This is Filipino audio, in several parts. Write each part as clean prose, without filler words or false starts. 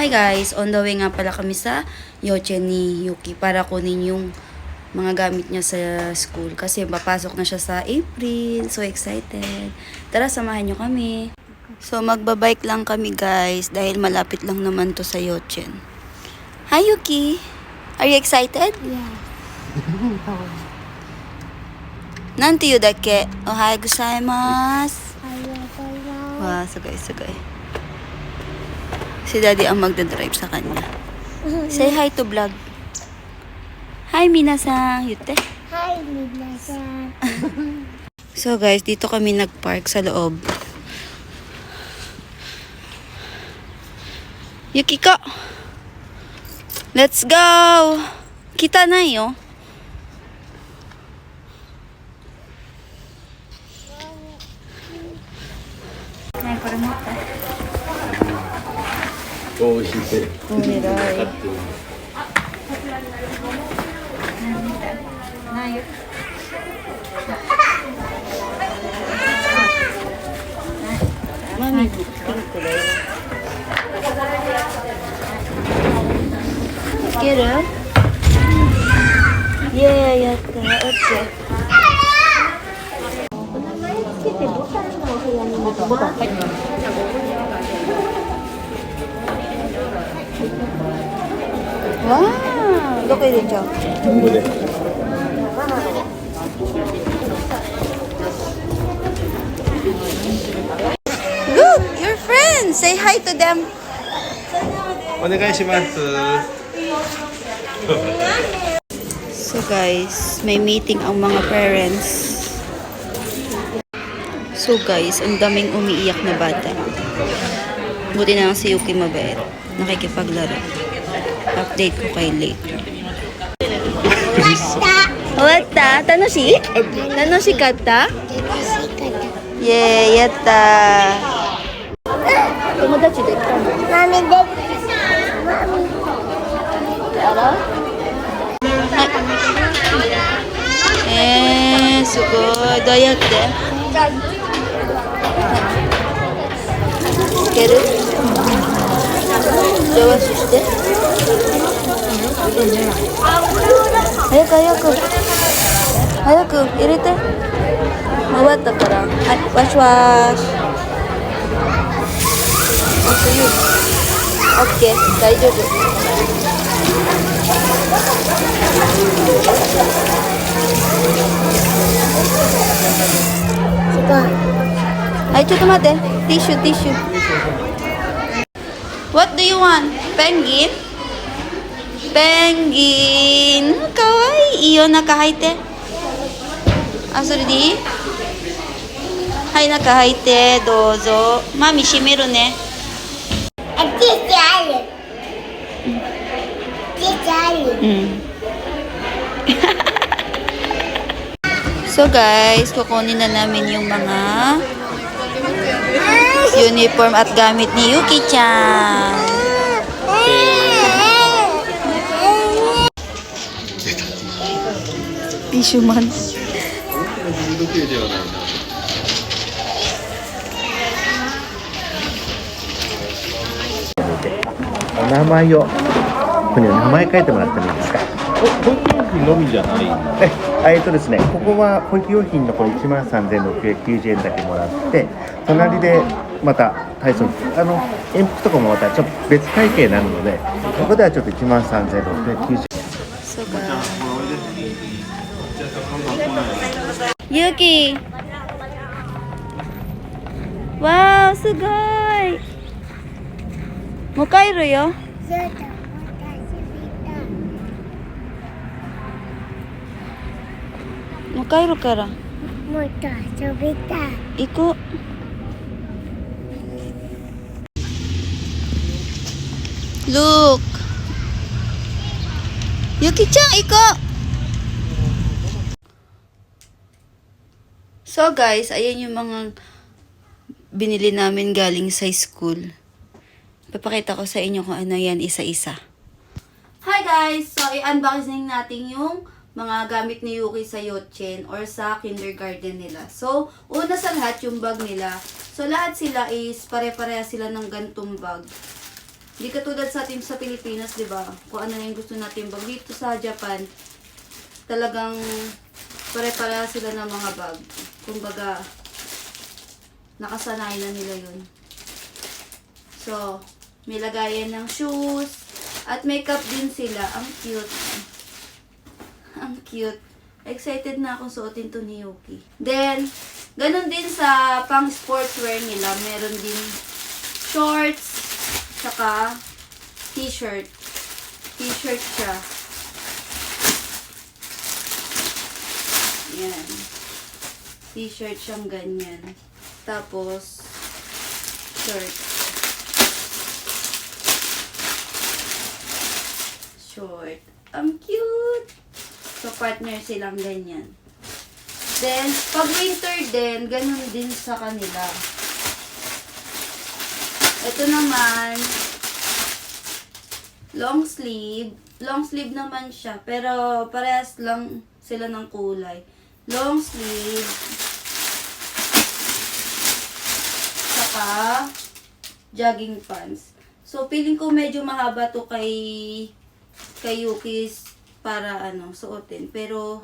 Hi guys! On the way nga pala kami sa Yoche ni Yuki para kunin yung mga gamit niya sa school. Kasi papasok na siya sa April. So excited! Tara, samahan niyo kami. So magbabike lang kami guys dahil malapit lang naman to sa Yoche. Hi Yuki! Are you excited? Yeah. なんて言うだっけ? おはようございます。ありがとうございます。 Wow, sagay-sagay. Si Daddy ang magdadrive sa kanya. Say hi to vlog. Hi, minasan. Yute. Hi, minasan. So guys, dito kami nagpark sa loob. Yukiko! Let's go! Kita na yo. Ay,これ持って。おいしい。お願い。ないよ。マミ、ピンクだよ。いける？イエーイ、やった。オッケー。お名前つけてボタンのお部屋にボタン入ってます。わー、どこ入れちゃう？ここで。Look, your friends. Say hi to them. お願いします。 So guys, may meeting ang mga parents. So guys, ang daming umiiyak na bata. Buti na lang si Yuki mabait. Nakikipaglaro. Update ko kay later. Wata? Tanoshi? Tanoshi katta? Yay, yatta. Tomodachi dekita no? マミで。マミ。 Ara? Hai. すごい。どうやって？つける？両足して。早く早く。早く入れて。終わったから。はい、ワシワシ。オッケー、大丈夫。はい、ちょっと待って。ティッシュ、ティッシュ。What do you want? Penguin? Penguin! かわいい。いいよ、中入って。あ、それでいい？はい、中入って、どうぞ。マミ閉めるね。あ、ちっちゃい。ちっちゃい。Mm. So guys, kukunin na namin yung mga uniform at gamit ni Yuki-chan. Tissue man. お名前を。ここに名前書いてもらってもいいですか。保育用品のみじゃない。ですね、ここは保育用品のこれ13,690円だけもらって、隣でまた体操服、鉛筆とかもまたちょっと別会計になるので、ここではちょっと13,690円。So guys. Yuki! Wow, すごい! もう帰るよ。ちょっともう帰るから。もっと遊びたい。行こう。Look! Yuki-chan, iko! So guys, ayan yung mga binili namin galing sa school. Papakita ko sa inyo kung ano yan isa-isa. Hi guys! So i-unboxing natin yung mga gamit ni Yuki sa Yochen or sa kindergarten nila. So, una sa lahat yung bag nila. So, lahat sila is pare-pareha sila ng gantong bag. Hindi katulad sa atin sa Pilipinas, di ba? Kung ano na yung gusto natin bag. Dito sa Japan, talagang pare-para sila ng mga bag. Kumbaga, nakasanay na nila yun. So, may lagayan ng shoes. At makeup din sila. Ang cute. Ang cute. Excited na akong suotin to ni Yuki. Then, ganun din sa pang sportswear nila. Meron din shorts, saka t-shirt. T-shirt siya. Yan. T-shirt siyang ganyan. Tapos, shirt. Short. Ang cute! So, partner silang ganyan. Then, pag winter din, ganun din sa kanila. Ito naman, long sleeve. Long sleeve naman siya, pero parehas lang sila ng kulay. Long sleeve. Saka, jogging pants. So, feeling ko medyo mahaba to kay Yuki's para suotin. Pero,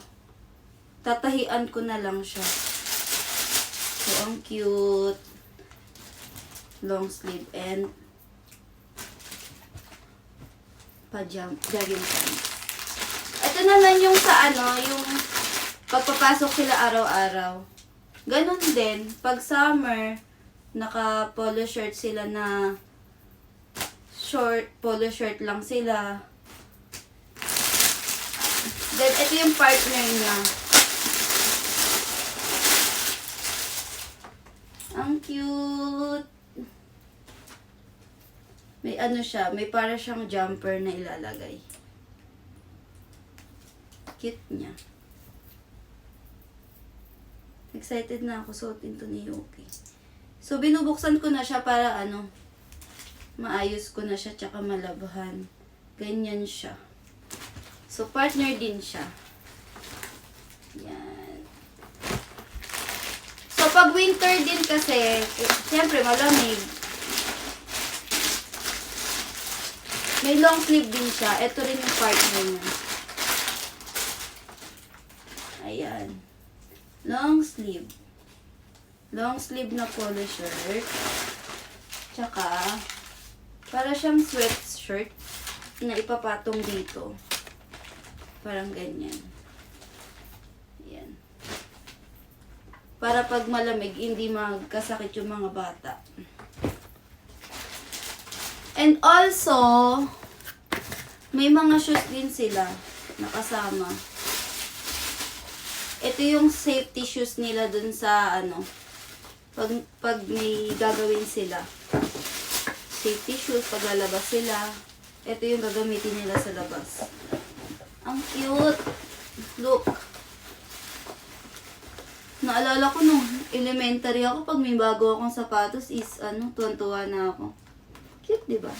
tatahian ko na lang siya. So, ang cute. Long sleeve and jogging pants. Ito naman yung sa yung pagpapasok sila araw-araw. Ganon din. Pag summer, naka polo shirt sila na short, polo shirt lang sila. Then, ito yung partner niya. Ang cute. May siya, may para siyang jumper na ilalagay. Cute niya. Excited na ako suotin to ni Yuki. So, binubuksan ko na siya para maayos ko na siya tsaka malabhan. Ganyan siya. So, partner din siya. Yan. So, pag winter din kasi, siyempre malamig. May long sleeve din siya. Ito rin yung partner niya. Ayan. Long sleeve. Long sleeve na polo shirt. Tsaka, para siyang sweatshirt na ipapatong dito. Parang ganyan. Yan. Para pag malamig, hindi magkasakit yung mga bata. And also, may mga shoes din sila nakasama. Ito yung safety shoes nila dun sa pag may gagawin sila. Safety shoes, pag lalabas sila. Ito yung gagamitin nila sa labas. Ang cute. Look. Naalala ko nung elementary ako, pag may bago akong sapatos is, tuwan-tuwa na ako. Cute, diba?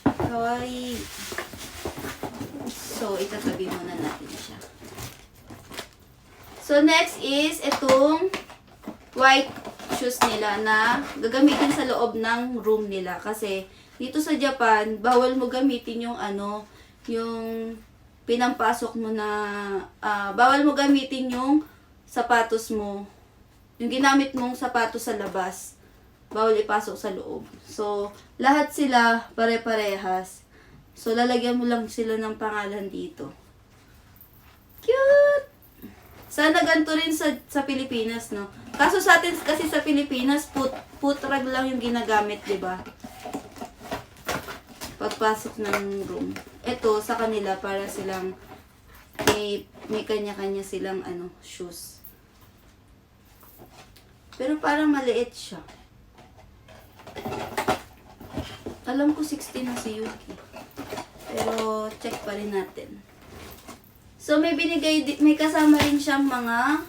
Kawaii. So, itatabi muna natin siya. So, next is itong white shoes nila na gagamitin sa loob ng room nila. Kasi, dito sa Japan, bawal mo gamitin yung yung pinampasok mo na, bawal mo gamitin yung sapatos mo, yung ginamit mong sapatos sa labas, bawal ipasok sa loob. So, lahat sila pare-parehas. So, lalagyan mo lang sila ng pangalan dito. Cute! Sana ganito rin sa Pilipinas, no? Kaso sa atin kasi sa Pilipinas, putrag lang yung ginagamit, diba? Pagpasok ng room. Ito, sa kanila, para silang may kanya-kanya silang shoes. Pero parang maliit siya. Alam ko 16 na si Yuki. Pero check pa rin natin. So may kasama rin siyang mga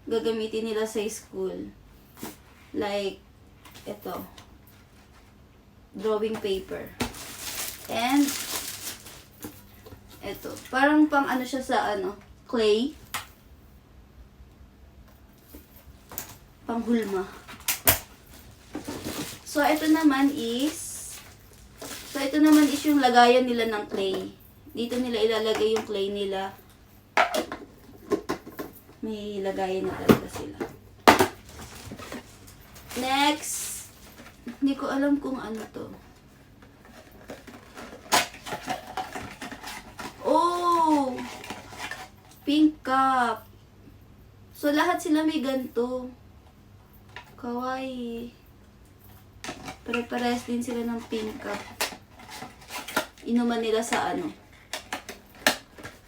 gagamitin nila sa school. Like ito. Drawing paper. And ito, parang pang siya sa clay. Panghulma. So So, ito naman is yung lagayan nila ng clay. Dito nila ilalagay yung clay nila. May lagayan na talaga sila. Next, hindi ko alam kung ano to. Oh! Pink cup. So, lahat sila may ganito. Kawaii. Pare-parehas din sila ng pink cup. Inuman nila sa ano?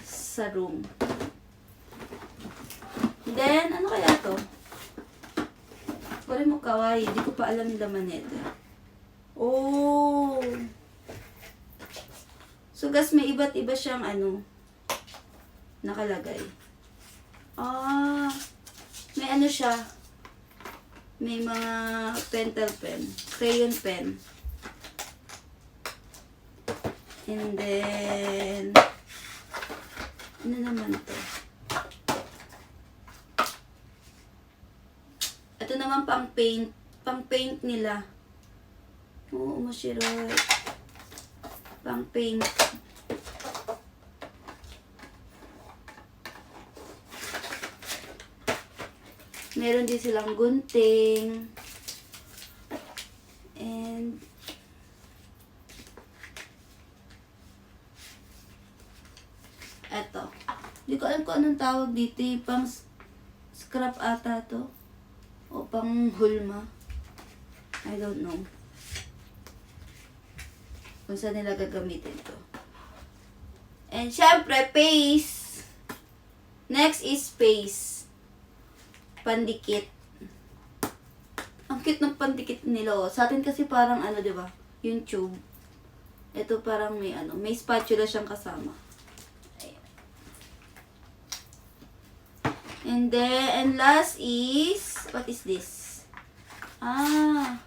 Sa room. Then, ano kaya to? Wala mo kawaii. Hindi ko pa alam yung laman nito. Oh! So, guys, may iba't iba siyang ano, nakalagay. Ah, may ano siya. May mga pentel pen, crayon pen. And then, ano naman to? Ito naman pang paint nila. Oo, mashiroy. Pang paint. Meron din silang gunting. And eto. Hindi ko alam kung anong tawag dito. Pang scrap ata to. O pang hulma. I don't know. Kung saan nila gagamitin to. And syempre, paste. Next is paste. Pandikit. Ang cute ng pandikit nila, oh. Sa atin kasi parang ano, 'di ba? Yung tube. Ito parang may ano, may spatula siyang kasama. Ayan. And then, and last is, what is this? Ah.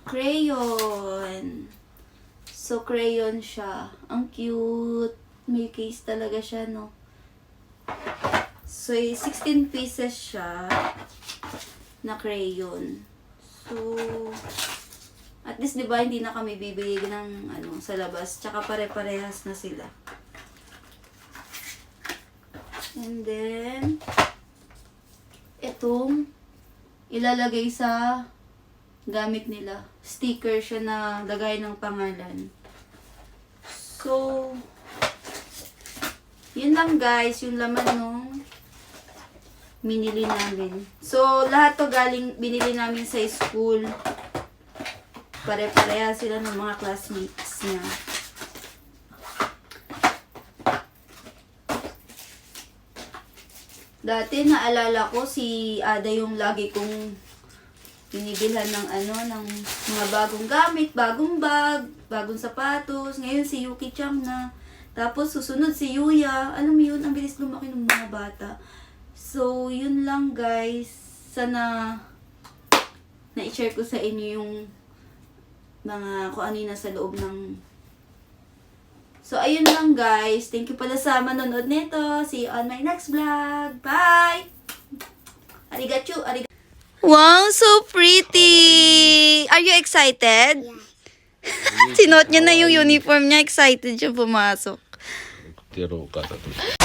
Crayon. So, crayon siya. Ang cute. May case talaga siya, no? So, 16 pieces siya na crayon. So, at least, di ba, hindi na kami bibili ng ano, sa labas. Tsaka pare-parehas na sila. And then, itong ilalagay sa gamit nila. Sticker siya na lagay ng pangalan. So, yun lang guys, yung laman nung binili namin. So, lahat to binili namin sa school. Pare-pareha sila ng mga classmates niya. Dati naalala ko si Ada yung lagi kong binibilhan ng ano, ng mga bagong gamit, bagong bag, bagong sapatos. Ngayon si Yuki Chang na. Tapos susunod si Yuya. Alam mo yun, ang bilis lumaki ng mga bata. So, yun lang guys. Sana na-share ko sa inyo yung mga kung ano yung nasa loob ng... So, ayun lang guys. Thank you pala sa manonood nito. See you on my next vlog. Bye! Arigatou! Arigatou! Wow, so pretty! Are you excited? Yes. Sinuot niya na yung uniform niya. Excited siya pumasok. やろうかだと。